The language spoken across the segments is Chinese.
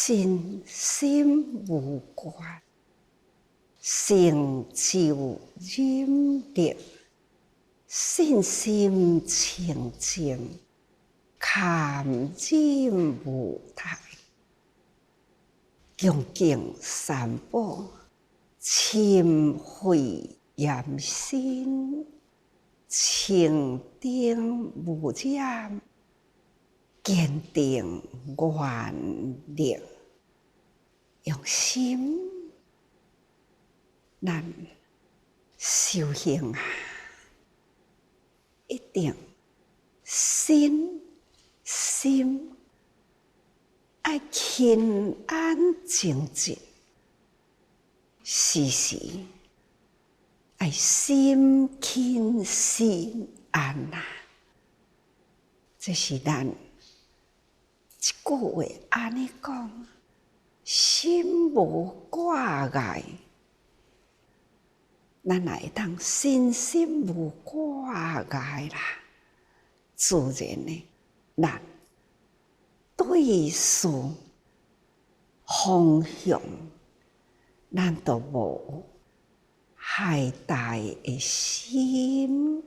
身心无关，成就忍力，信心清净，堪忍无怠。恭敬三宝，忏悔严心，清定无染，坚定愿力。用心，咱修行啊，一定身心要轻安静静，时时要心轻心安啊。这是咱一句话安尼讲，心无挂碍，咱来当身心无挂碍啦，自然的，咱对事方向，咱都无懈怠的心，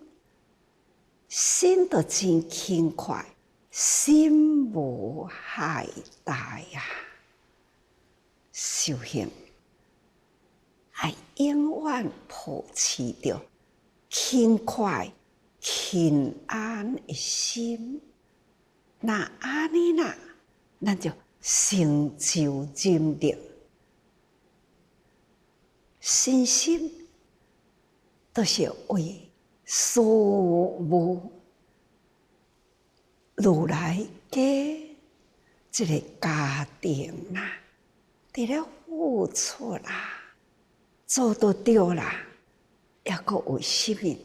心就真轻快，心无懈怠啊。修行要永远保持着轻快、轻安的心。那安尼啦，咱就成就忍力。身心都是为事物如来家这个家庭啦，伫咧付出啦，做得对啦，抑阁有什么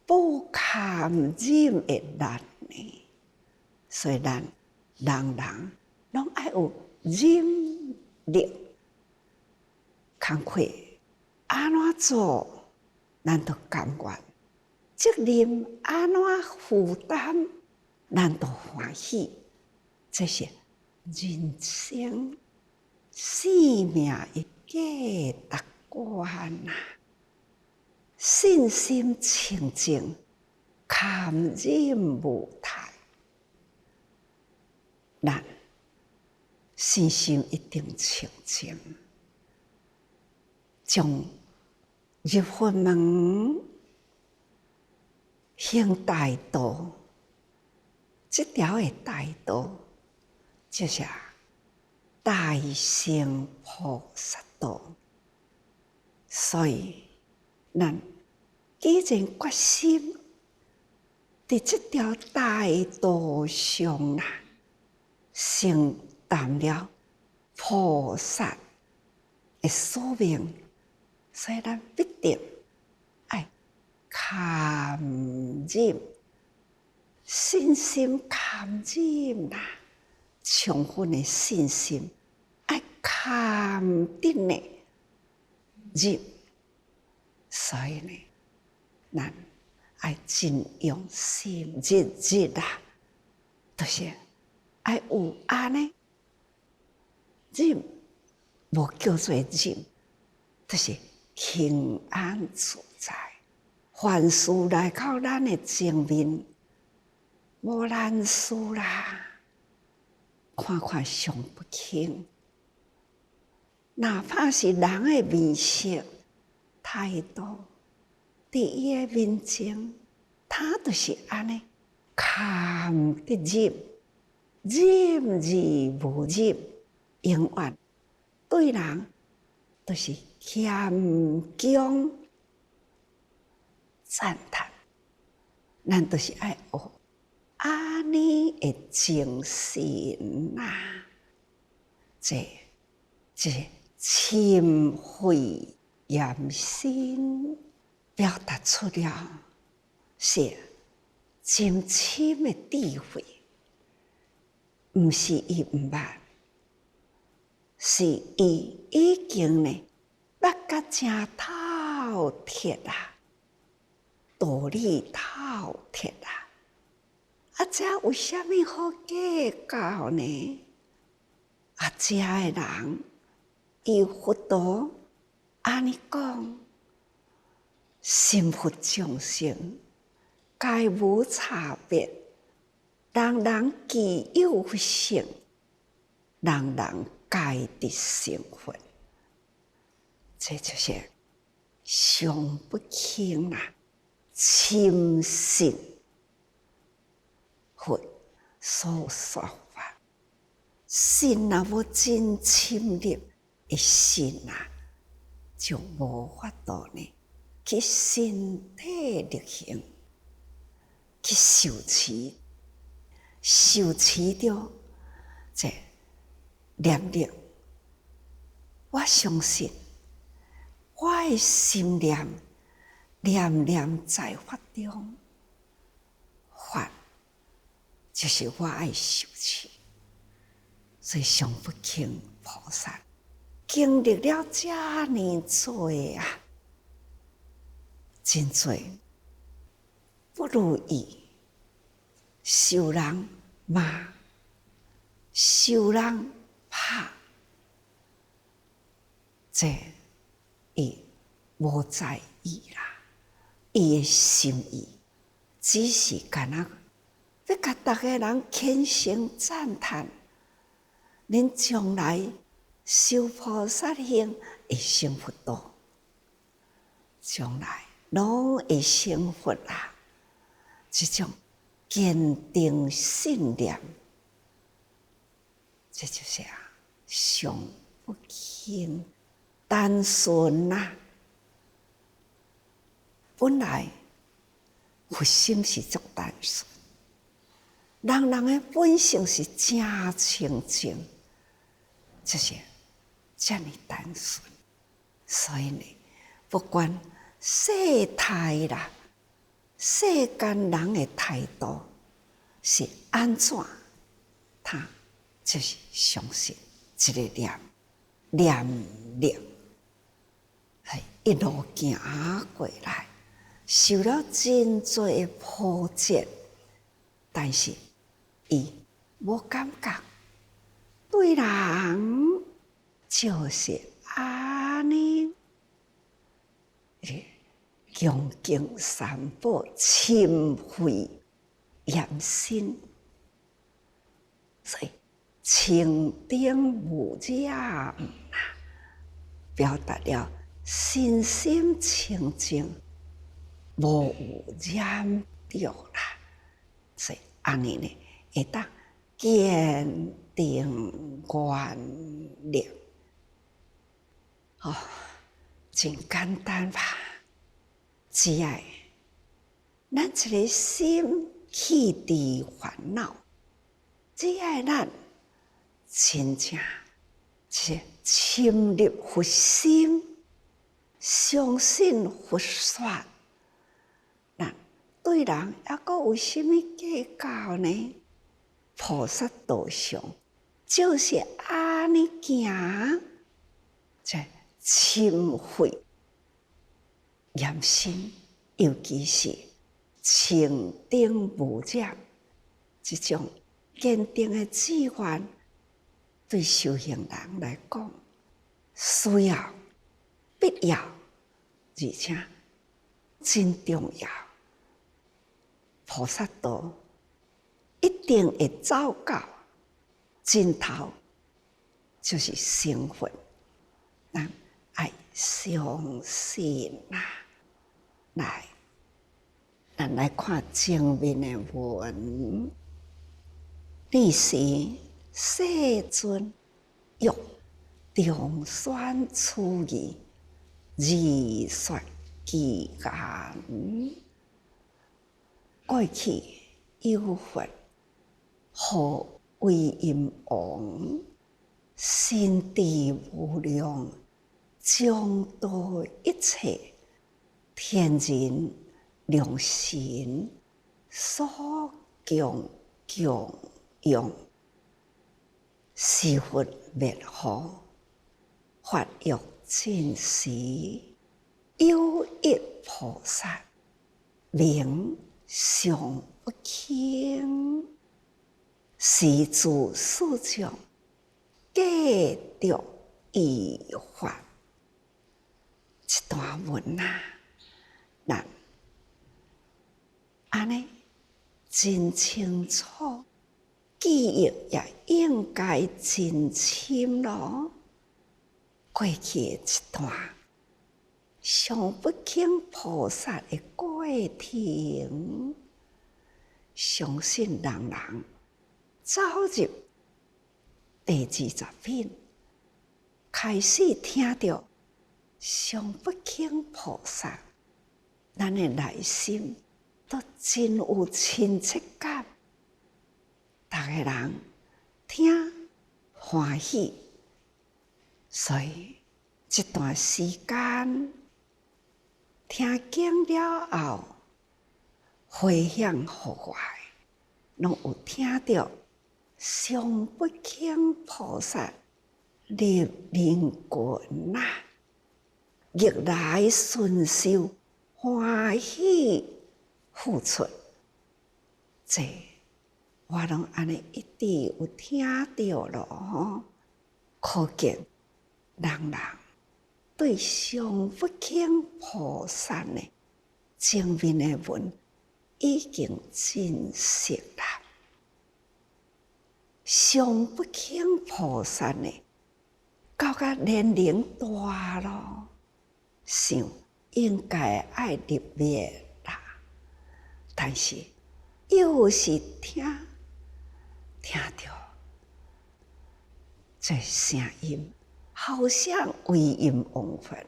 不堪忍的难呢？所以咱人人拢爱有忍力，工课安怎做，咱都甘愿；责任安怎负担，咱都欢喜。这是人生生命的价值观啊！信心清净，堪忍无怠。咱信心一定清净，将入佛门行大道，这条的大道就是大乘菩萨道。所以，咱既然决心伫这条大道上啦，承担了菩萨的使命，所以咱必定要堪忍，信心堪忍啦，充分的信心，要堪忍的忍。所以呢，咱要真用心忍啦，就是要有安尼忍，无叫做忍，就是平安自在。凡事来到咱的前面，无难事啦，看看上不轻。哪怕是人的面色、态度，伫伊的面前，他就是安尼，堪得忍，忍而无忍，永远对人都是谦恭赞叹。咱都是爱学安尼的精神啊！这忏悔严心表达出了是真深的智慧，毋是伊毋捌，是伊已经呢捌甲真透彻啊，道理透彻啊，啊，这有啥物好计较呢？遮个人以佛陀安尼讲，心佛众生皆无差别，人人具有佛性，人人皆得成佛。这就是上不轻啦，深信佛所说法。信若无真深入的信啊，就无法度呢去身体力行，去受持，受持着这念力。我相信，我的心念念念在法中，法就是我爱受持。所以上不轻菩萨经历了这么多啊，真多不如意，受人骂，受人拍，这伊无在意啦。伊的心意只是干那要甲大家人虔诚赞叹。恁将来修菩萨行会成佛道，将来拢会成佛啦！这种坚定信念，这就是上不轻单纯呐。本来佛心是足单纯，人的本性是真清净。就是这么单纯，所以呢，不管世态啦，世间人的态度是安怎，他就是相信这个念力，系一路行过来，受了真多的波折，但是伊无感觉。对人就是安尼，恭敬三宝，钦慧严心，所以清净无染，表达了心心清净，无有染着啦。所以安尼呢，会当坚定愿力，真简单吧？只要咱一个心去除烦恼，只要咱真正是深入佛心，相信佛说，咱对人还阁有甚物计较呢？菩萨道上就是安尼行，这钦慧严心，尤其是清净无染，这种坚定的志愿，对修行人来讲，需要、必要，而且真重要。菩萨道一定会走到尽头，就是成佛。咱爱相信啦！来，咱来看前面的文。你是世尊欲中宣此义，而说其言。过去有佛号为音王，心地无量，将度一切天人良心所供养。是佛灭后，法欲尽时，有一菩萨名上不轻，是诸世众继续依法。这段文啊，咱安尼真清楚，记忆也应该真深咯。过去的一段上不轻菩萨的过程，相信人人走入第20品，开始听到上不轻菩萨，咱的内心都真有亲切感。逐个人听欢喜，所以这段时间听经了后，回响予我，拢有听到上不轻菩萨历练群啊，逆来顺受，欢喜付出，这我拢安尼一直有听到咯吼，可见人人对上不轻菩萨的前面的文已经真熟啦。上不轻菩萨呢，到甲年龄大咯，想应该爱入灭啦，但是又是听到这声音，好像为因往返，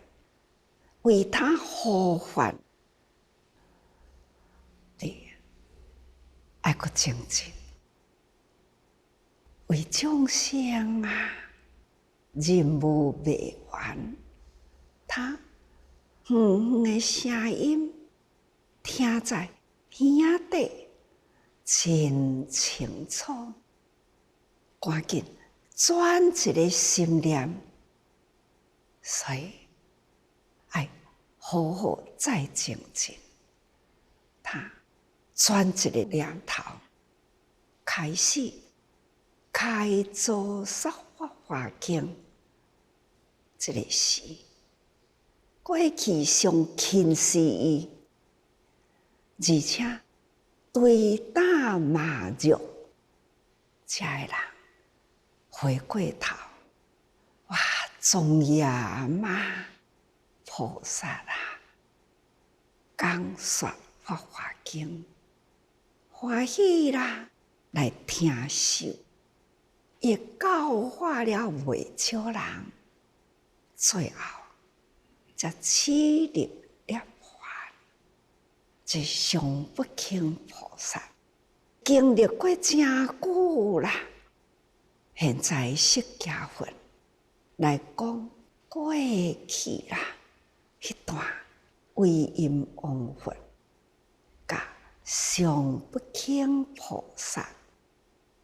为他呼唤，你爱个精进，为众生啊，任务未完，他远远的声音听在耳底，真清楚，赶紧转一个心念，所以爱好好再精进。他转一个念头，开始开造说法华经，这个是过去上轻视伊，而且对打骂辱，这个人回过头，哇，庄严嘛，菩萨啊，讲说法华经，欢喜啦，来听受，也教化了未少人，最后才起立涅槃。这上不轻菩萨经历过真久啦，现在释迦佛来讲过去啦，迄段为因往返，甲上不轻菩萨，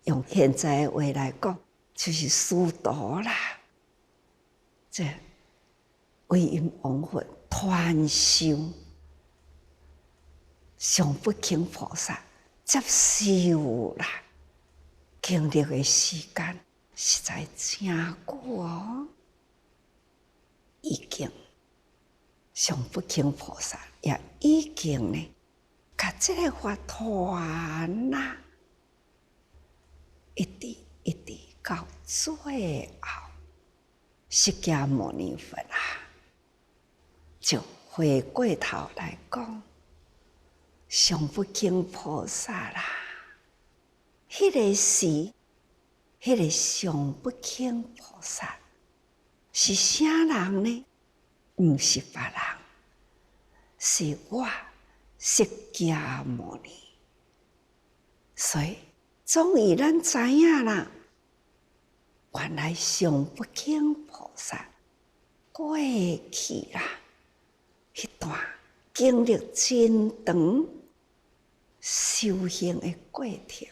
用现在的话来讲，就是师徒啦。这为因往返传授，上不轻菩萨接受啦，经历的时间实在真久哦。已经上不轻菩萨也已经呢，甲这个法传啦，一直到最后，释迦牟尼佛啊，就回过头来讲，上不轻菩萨啦，迄个时，迄个上不轻菩萨是啥人呢？毋是别人，是我释迦牟尼。所以终于咱知影啦，原来上不轻菩萨过去啦，迄段经历真长修行的过程，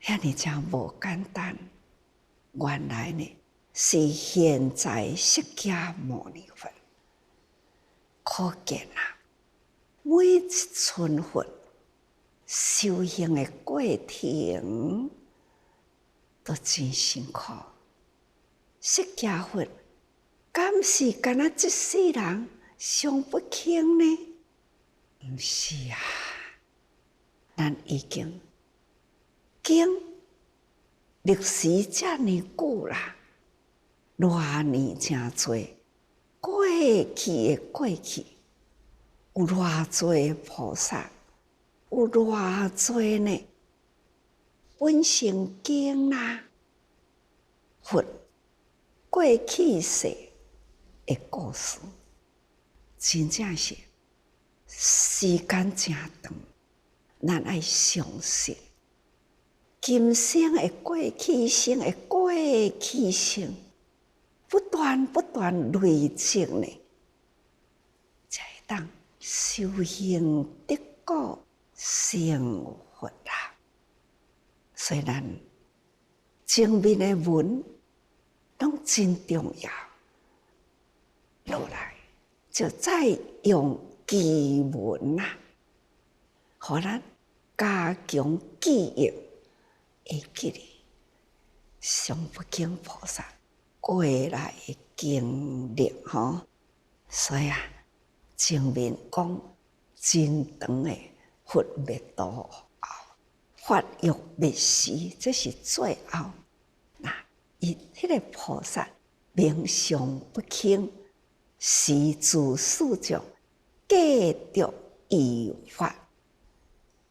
遐尼真无简单。原来呢，是现在释迦牟尼佛，可见啊，每一尊佛修行的过程，都真辛苦。释迦佛敢是干那一世人上不轻呢？毋是啊，咱已经历史遮尼久啦，偌年真多，过去的过去，有偌多菩萨，有偌多呢本生经啦，佛过去世的故事，真正是时间真长，咱爱相信。今生的过去生的过去生，不断累积呢，才会当修行得果成佛啦。所以咱前面的文拢真重要，落来就再用记文啦，互咱加强记忆。会记哩上不轻菩萨过来的经历吼，所以啊，前面讲真长的佛灭度后，法欲灭时，这是最后。那伊迄个菩萨名上不轻，是自四众继续依法，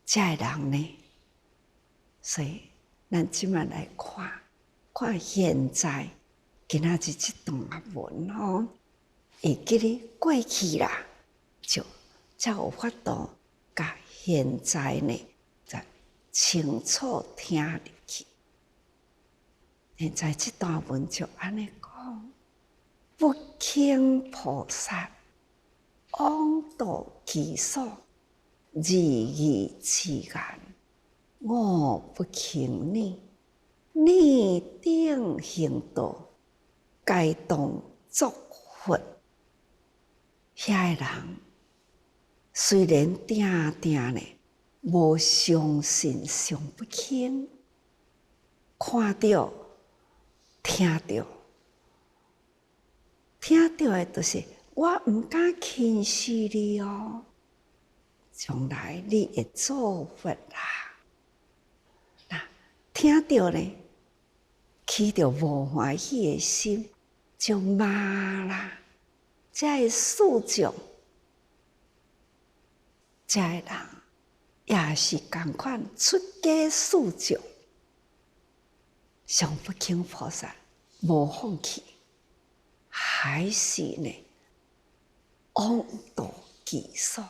这人呢，所以。咱即摆来看现在今仔日即段文吼，会记哩过去啦，就才有法度甲现在呢，再清楚听入去。现在即段文就安尼讲：不轻菩萨枉度其所，日益持眼。我不轻你，逆顶行道，该当作佛。遐个人虽然定呢，无相信上不轻，看到、听到的就是我毋敢轻视你哦，将来你会做佛啦。听到呢，起着无欢喜的心，就骂啦。这个四众，这个人也是同款出家四众，上不轻菩萨无放弃，还是呢枉度其所。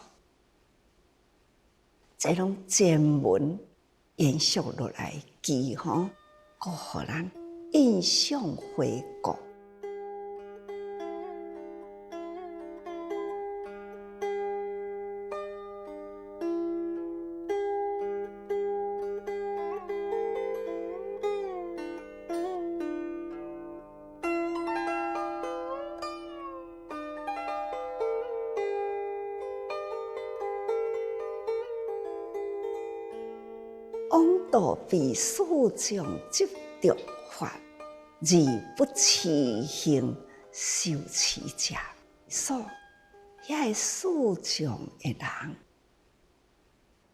这种前文延续落来记吼，互咱印象回顾。枉度被四众执着法，而不持行受持者。所遐个四众的人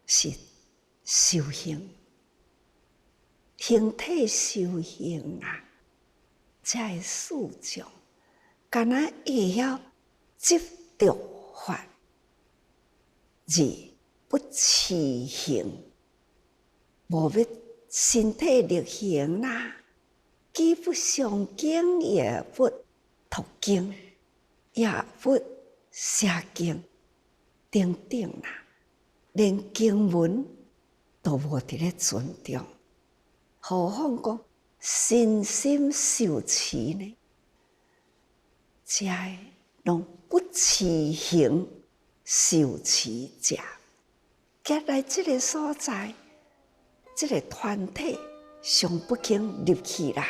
是修行，形体修行啊，这个四众，敢若会晓执着法，而不持行。无要身体力行啦，既不诵经，也不读经，也不写经，等等啦，连经文都无伫咧尊重，何况讲身心受持呢？这拢不持行受持者，夹来这个所在。这个团体上不轻入去啦。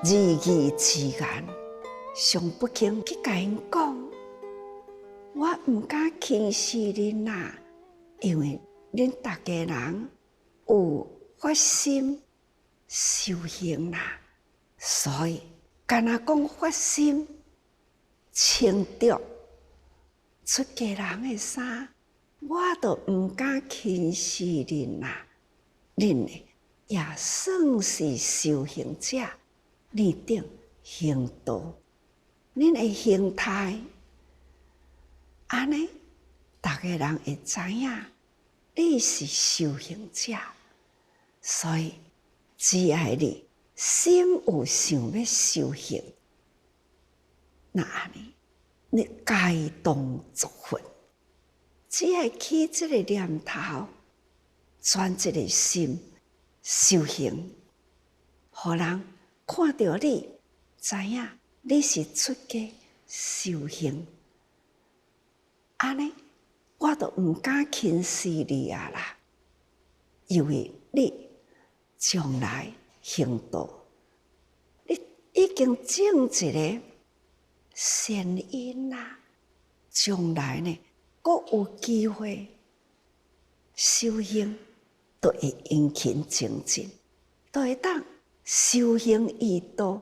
字字之言，上不轻去甲因讲，我毋敢轻视恁啦，因为恁大家人有发心修行啦，所以干那讲发心穿着出家人的衫，我都毋敢轻视恁啦。恁呢也算是修行者，你顶行道，恁的形态，安尼，大家人会知影你是修行者，所以只要你心有想要修行，那安尼，你该动作分，只要起这个念头，转这个心修行，互人看到你，知影你是出家修行，安尼我都毋敢轻视你啊啦，因为你将来行道，你已经种一个善因啦，将来呢，阁有机会修行，都会殷勤精进，都会当修行义道，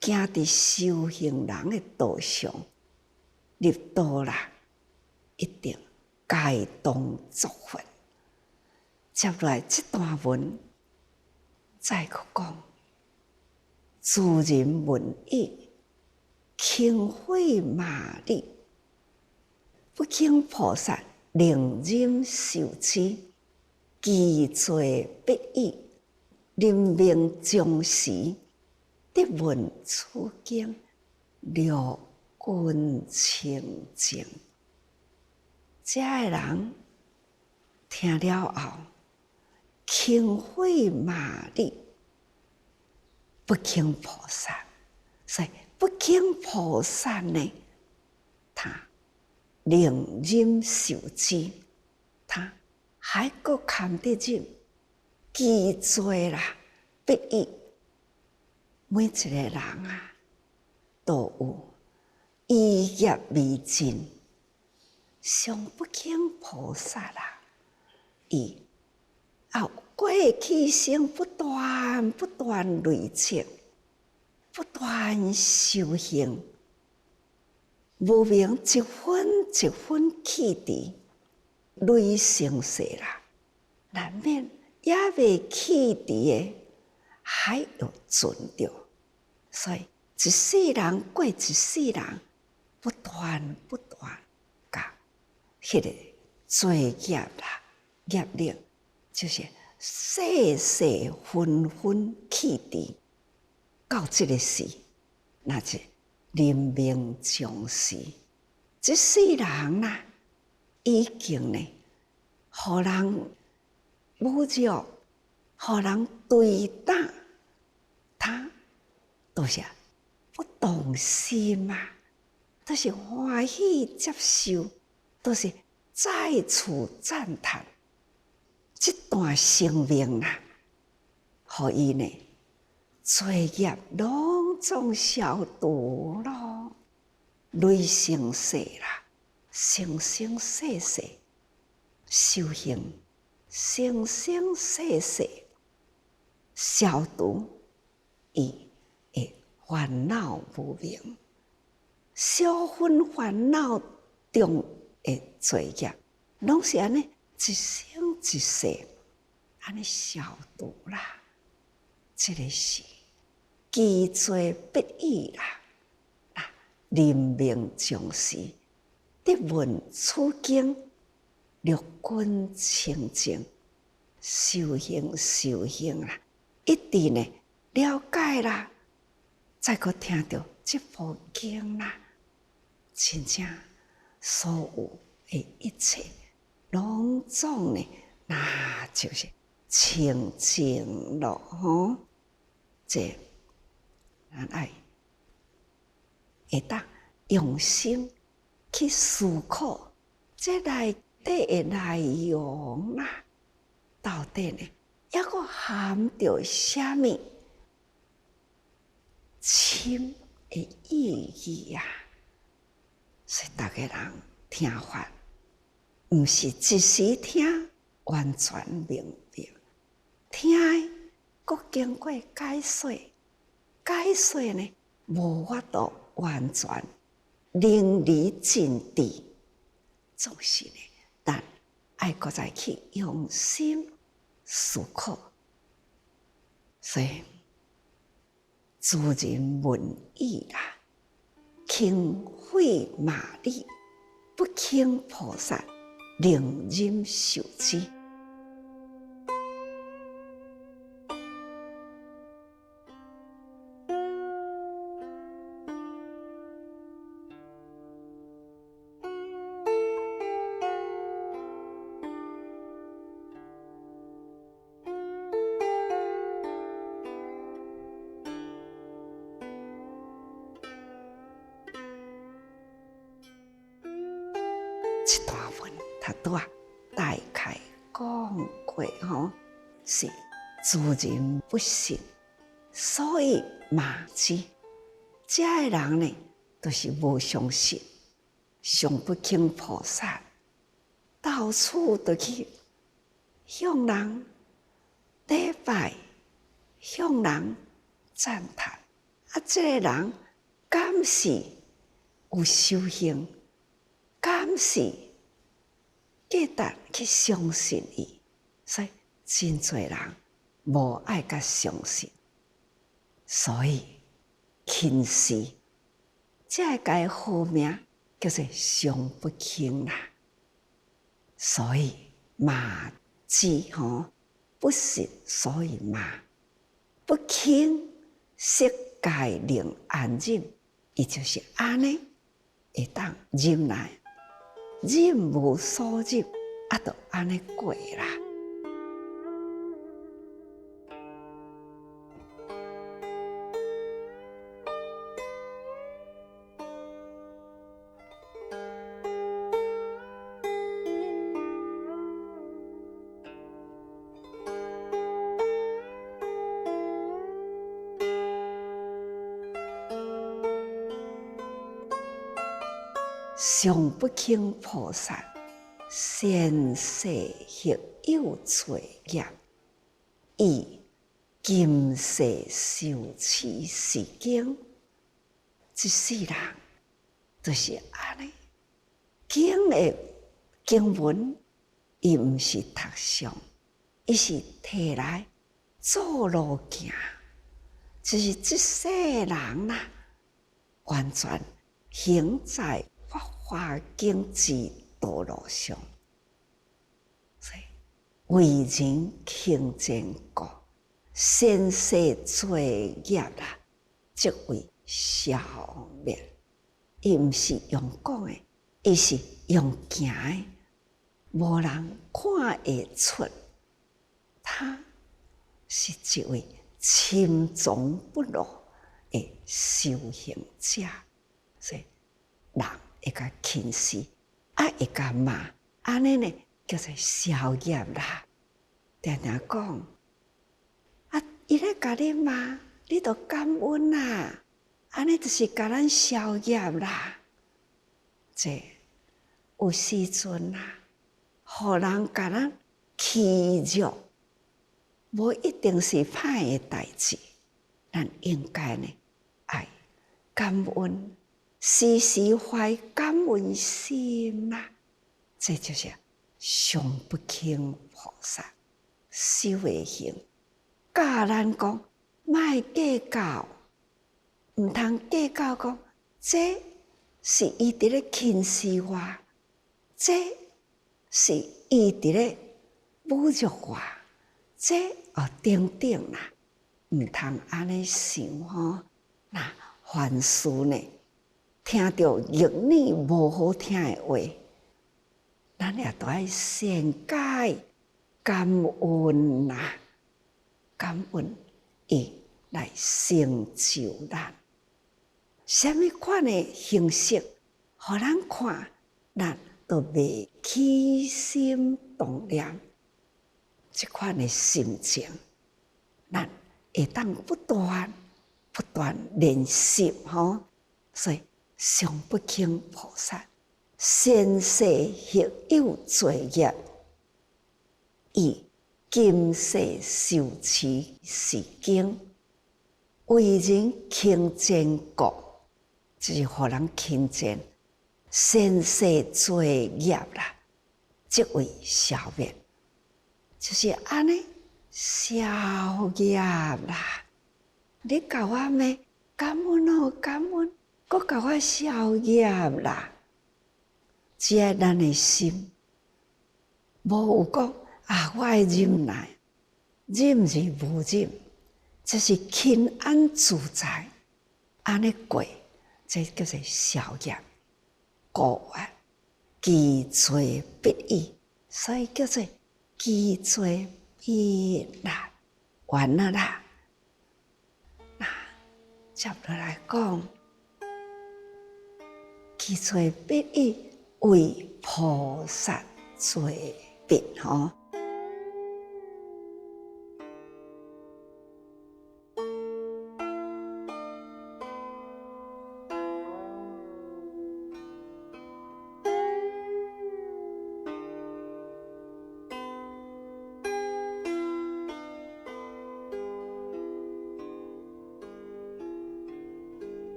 行伫修行人的道上，入道啦，一定该动作分。接来这段文再去讲，自人闻义，轻毁马力，不轻菩萨令人受持，积罪不义，人命将时，得闻此经，六根清净。这个人听了后，轻毁马力，不轻菩萨，所以不轻菩萨呢，他令人受持，他还阁看得进积罪啦，不义。每一个人啊，都有意业未尽，上不轻菩萨啦，伊过去生不断累积，不断修行，无明一分一分起伫，累成世啦，难免也未起伫的，还有存着，所以一世人过一世人，不断甲迄个罪业啦、业力，就是世世分分起伫，到这个时，那是人命将时，这世人啊，已经呢，互人侮辱，互人对打，他都是不动心啊，都是欢喜接受，都是再次赞叹这段生命啊，互伊呢罪业拢总消除咯，累生世啦，生生世世修行，生生世世消除伊的烦恼无明，小分烦恼中的罪业，拢是安尼一生一世安尼消除啦。这个是积罪不义啦，人命将时，得闻此经，六根清净，修行啦，一直呢了解啦，再去听到这部经啦，真正所有的一切，拢总呢，那就是清净咯，吼！这咱爱会当用心去思考这内底的内容啦，到底呢，抑阁含着啥物？深的意义啊！所以大家人听法，毋是一时听完全明白，听的佫经过解说，解说呢无法度完全淋漓尽致，总是呢，但爱佫再去用心思考。所以自人文意啦，轻费马力，不轻菩萨，令人受之。这段文他都大概讲过吼，是自人不信，所以骂之。这个人呢，都是无相信，上不轻菩萨，到处都去向人礼拜，向人赞叹。这个人敢是有修行？敢是记得去相信伊？所以真侪人无爱甲相信，所以轻视，这个好名叫做上不轻啦。所以骂之吼，不信，所以骂不轻，色界令安忍，伊就是安尼，会当忍耐。忍无所忍，就安尼过啦。上不轻菩萨，先世迄有罪业，以今世受持是经。一世人就是安尼，经的经文，伊毋是读诵，伊是摕来做路行，就是这世人啦，完全行在法华经之道路上。所以为人轻贱过，先世罪业啦，即为消灭。伊毋是用讲的，伊是用行的，无人看会出，他是一位深藏不露的修行者。所以人会甲轻视，会甲骂，安尼呢叫做消业啦。常常讲，伊咧甲你骂，你着感恩啦，安尼就是甲咱消业啦。这有时阵啦，互人甲咱欺辱，无一定是歹的代志，咱应该呢爱感恩。时时怀感恩心啦，这就是上不轻菩萨修的行。教咱讲，莫计较，毋通计较讲，这是伊伫咧轻视我，这是伊伫咧侮辱我，这等等啦，毋通安尼想吼。那凡事呢？听到逆耳无好听的话，咱也都爱善解感恩啦，感恩伊来成就咱。什么款的形式，互咱看，咱都袂起心动念。这款的心情，咱会当不断不断练习所以常不轻菩萨先世迄有罪业，以今世受持是经，为人轻贱过，就是互人轻贱先世罪业啦，即为消灭，就是安尼消业啦。你甲我骂，感恩哦，感恩，搁甲我消业啦。只要咱的心无有讲我会忍耐，忍是无忍，就是轻安自在，安尼过，这叫做消业。过积罪必已，所以叫做积罪必难。完了啦。那接落来讲，积罪必已为菩萨罪病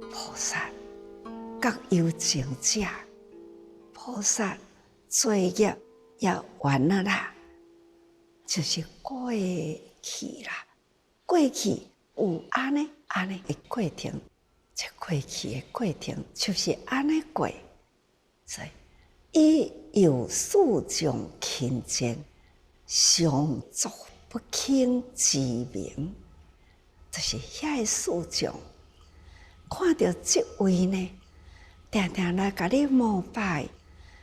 菩萨各有情者，菩萨罪业也完了啦，就是过去啦。过去有安尼的过程，这过去的过程就是安尼过，所以伊有四种轻贱，常作不轻之名，就是遐四种。看到这位呢，常常来甲你膜拜，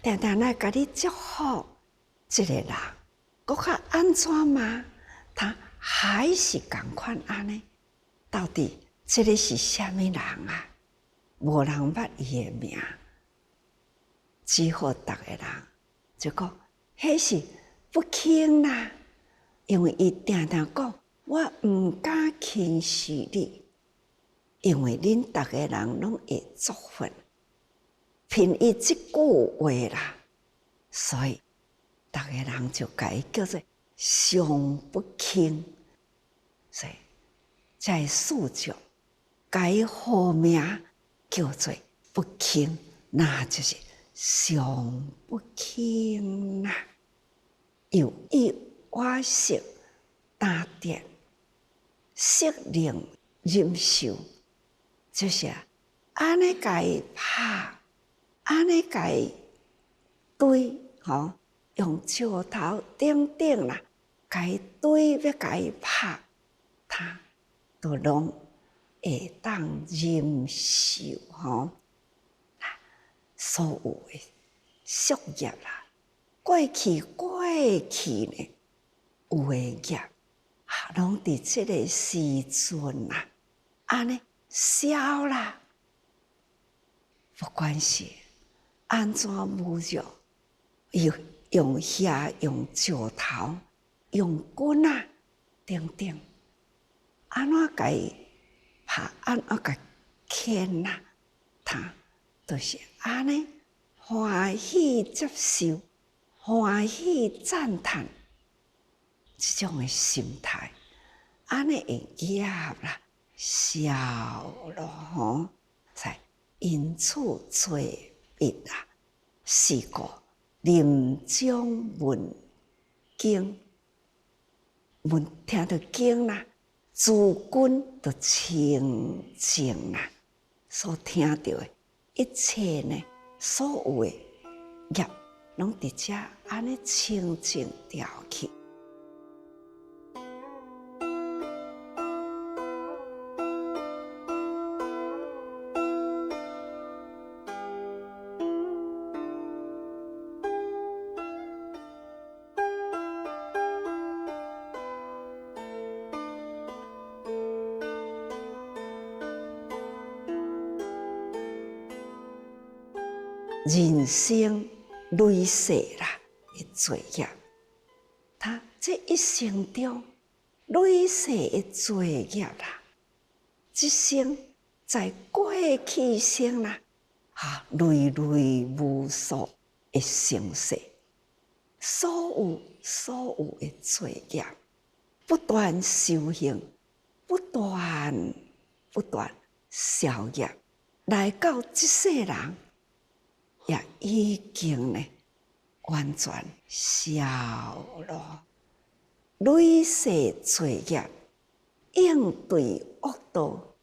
常常来甲你祝福，这个人，搁较安怎嘛？他还是同款安尼？到底这个是啥物人啊？无人捌伊的名，只好逐个人就讲，迄是不轻啦，因为伊常常讲，我毋敢轻视你。因为恁逐个人拢会祝福，凭伊即句话啦，所以逐个人就甲伊叫做常不轻，所以在四种，甲伊号名叫做不轻，那就是常不轻啦。有意瓦色打点，色令忍受。就是安尼甲伊拍，安尼甲伊堆用石头顶啦，甲伊堆要甲伊拍，他都拢会当忍受所有的宿业啦，过去呢，有的业拢伫即个时阵啦，安尼。消啦，不管是安怎侮辱，用遐用石头、用棍等，安怎甲伊拍，安怎甲牵他都是安尼欢喜接受、欢喜赞叹，这种的心态，安尼会业啦。消咯才因此罪必是个临终闻经，听到经啦，自君就清净啦，所听到的一切呢，所有的业，拢伫遮安尼清净掉去。人生累世啦的罪业，他这一生中累世的罪业啦，这生在过去生啦，累累无数的生世，所有的罪业，不断修行，不断消业，来到这世人，也已经呢完全消了。累世罪业应对恶道，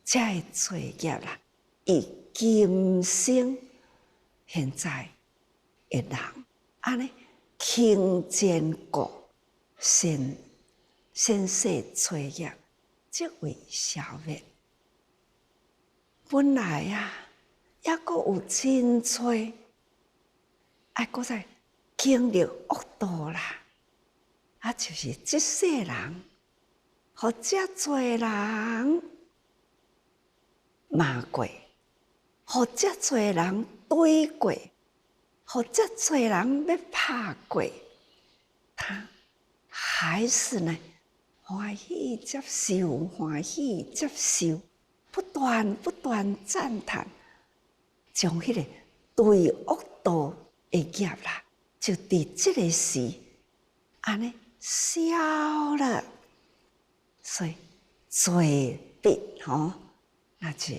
这个罪业啦，以今生现在的人安尼轻坚固先世罪业，即为消灭。本来还阁有真多，还阁在经历恶道啦。就是这世人，互遮多人骂过，互遮多人对过，互遮多人要拍过，他还是呢欢喜接受，欢喜接受，不断赞叹，将迄个对恶道的业啦，就伫这个时，安尼消了，所以罪必那就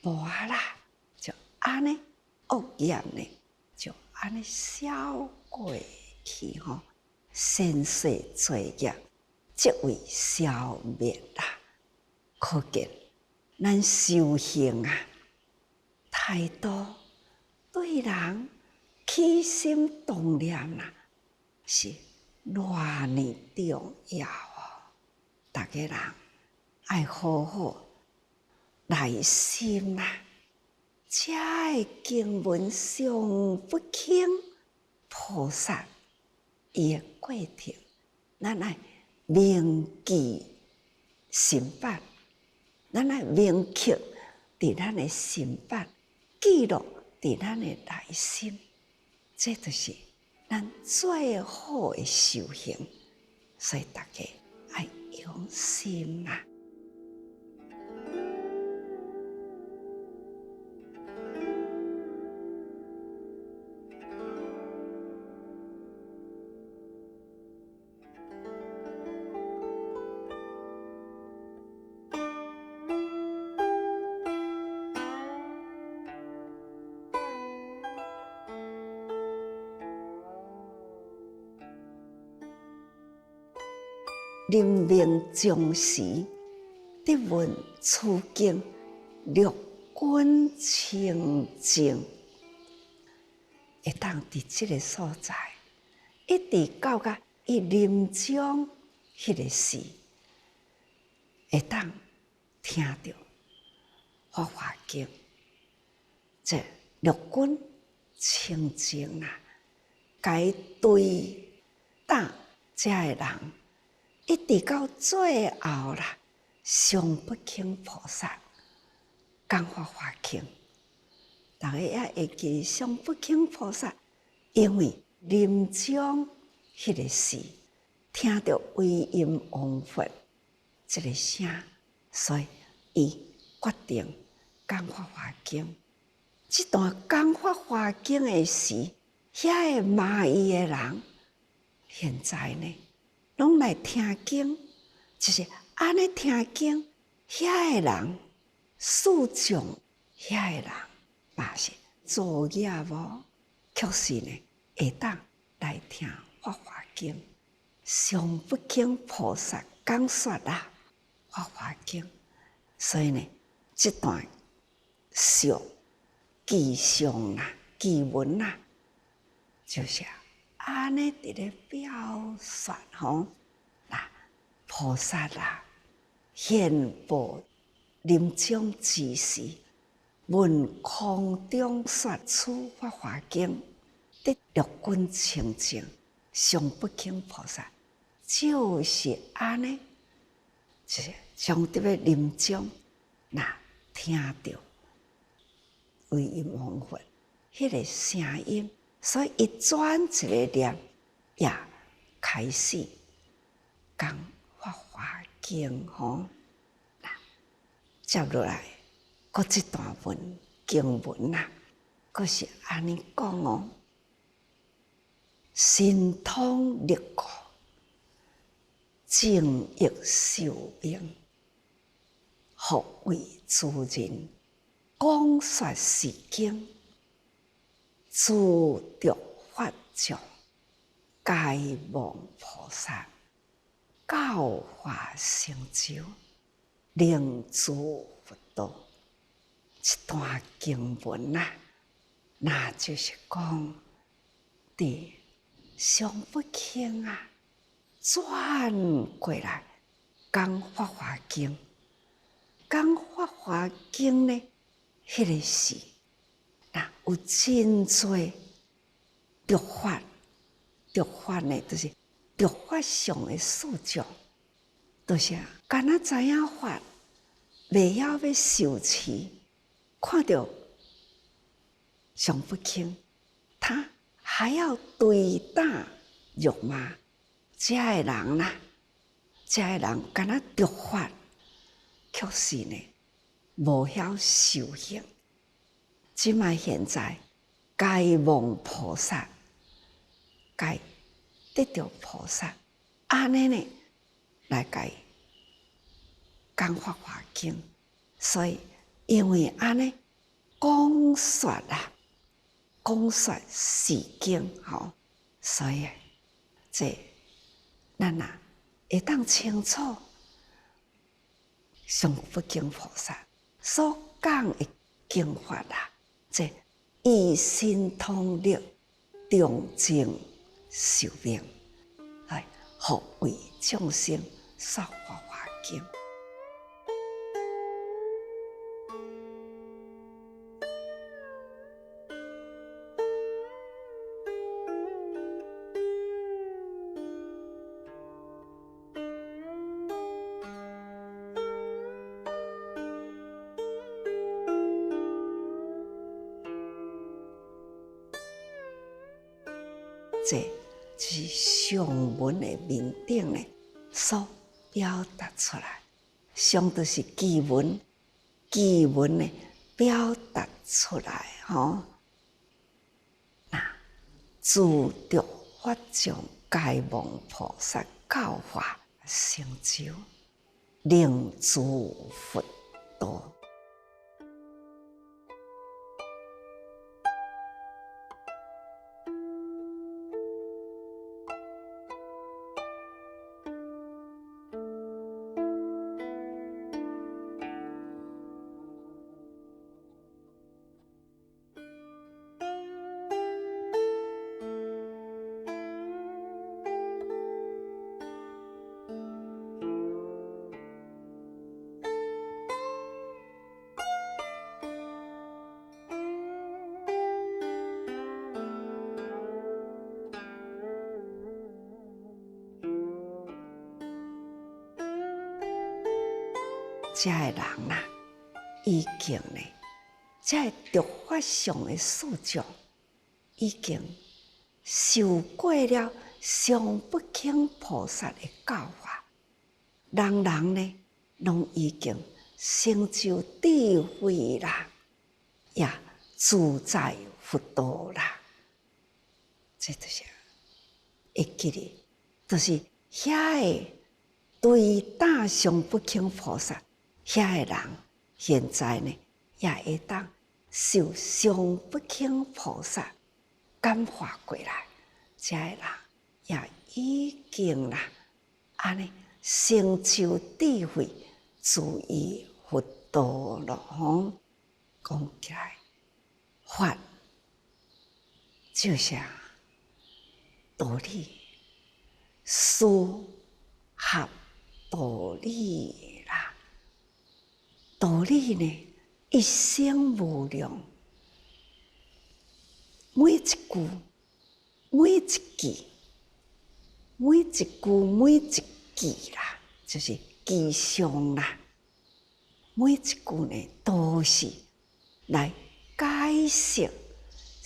无啦，就安尼恶业呢，就安尼消过去先世罪业即为消灭啦。可见咱修行态度对人起心动念是偌呢重要大家人爱好好耐心才会经文上不轻菩萨伊的过程，咱爱铭记心版，咱爱铭刻伫咱的心版，记录伫咱的内心，这就是咱最好的修行。所以大家爱用心人命将时，得闻此经，六根清净，会当伫这个所在，一直到伊临终迄个时，会当听到法华经，这六根清净该对答这个人。一直到最后啦，上不轻菩萨讲法华经，大家也会记上不轻菩萨，因为临终迄个时听到威音王佛这个声，所以伊决定讲法华经。这段讲法华经的时，遐个骂伊的人，现在呢？拢来听经，就是安尼听经，遐个人诉众，遐个人嘛是作业无，确实呢会当来听法华经。上不轻菩萨讲说法华经，所以呢，这段上记上记文就是安尼伫咧表述菩萨现报临终之时，闻空中说此法华经，得六根清净，上不轻菩萨就是安尼，就是将伫咧临终听到威音王佛迄个声音，所以伊转一个念，也开始讲《法华经》吼。接落来，搁一段经文啦，搁是安尼讲哦：神通力果，正益寿命，福为诸人，广说是经，诸着法藏，皆望菩萨，教化成就，令诸佛道。一段经文啊，那就是讲伫上不轻啊，转过来讲《法华经》，讲《法华经》呢，迄个是那有真多着法，着法呢，就是着法上的四种，就是敢若知影法，未晓要受持，看到上不轻，他还要对打辱骂，这个人啦，这个人敢若着法，却是呢无晓修行。即卖现在该望菩萨，该得到菩萨，安尼呢来该讲《法华经》，所以因为安尼讲说啦，讲说是经吼，所以这咱啊会当清楚上不敬菩萨所讲的经法啦，这以神通力，重正寿命，来福为众生说法华经。这是上文的面顶呢所表达出来，上就是基文，基文呢表达出来吼。那诸着法藏，皆望菩萨教化成就，令诸佛道。这个人啦，已经呢，这着法上的四种，已经受过了上不轻菩萨的教法，人人呢，拢已经成就智慧啦，也自在佛道啦。这就是会记哩，就是遐个对打上不轻菩萨。遐个人现在呢，也会当受上不轻菩萨感化过来，这个人也已经啦，安尼成就智慧，注意佛道了吼。讲起来，法就像道理，事合道理啦。道理呢，一生无量，每一句、每一句、每一句、每一句啦，就是吉祥啦。每一句呢，都是来解释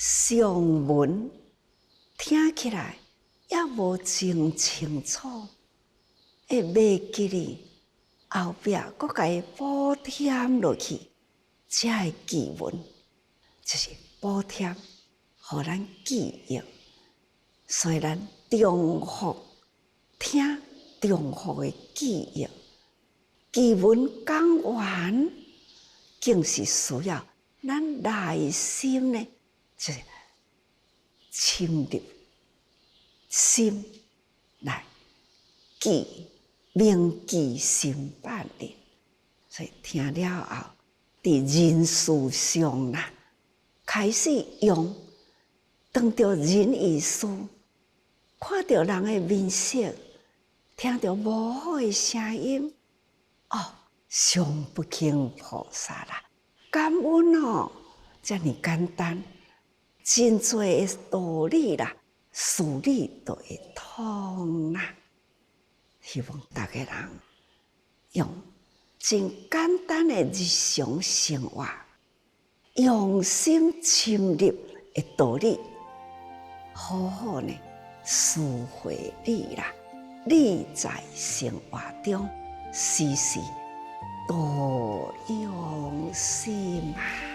上文听起来也无真清楚，会袂记哩后壁搁甲伊补添落去，才会记文，就是补添，互咱记忆。所以咱重复听，重复的记忆，记文讲完，竟是需要咱内心呢，就是深入心来记，铭记心办理。所以听了后，伫人事上啦，开始用，当着人意思。看到人的面色，听到无好的声音，上不轻菩萨啦，感恩哦，这么简单，真多的道理啦，事理都会通啦。希望大家人用真简单的日常生活，用心深入的道理，好好呢。思会你啦，你在生活中时时多用心啊。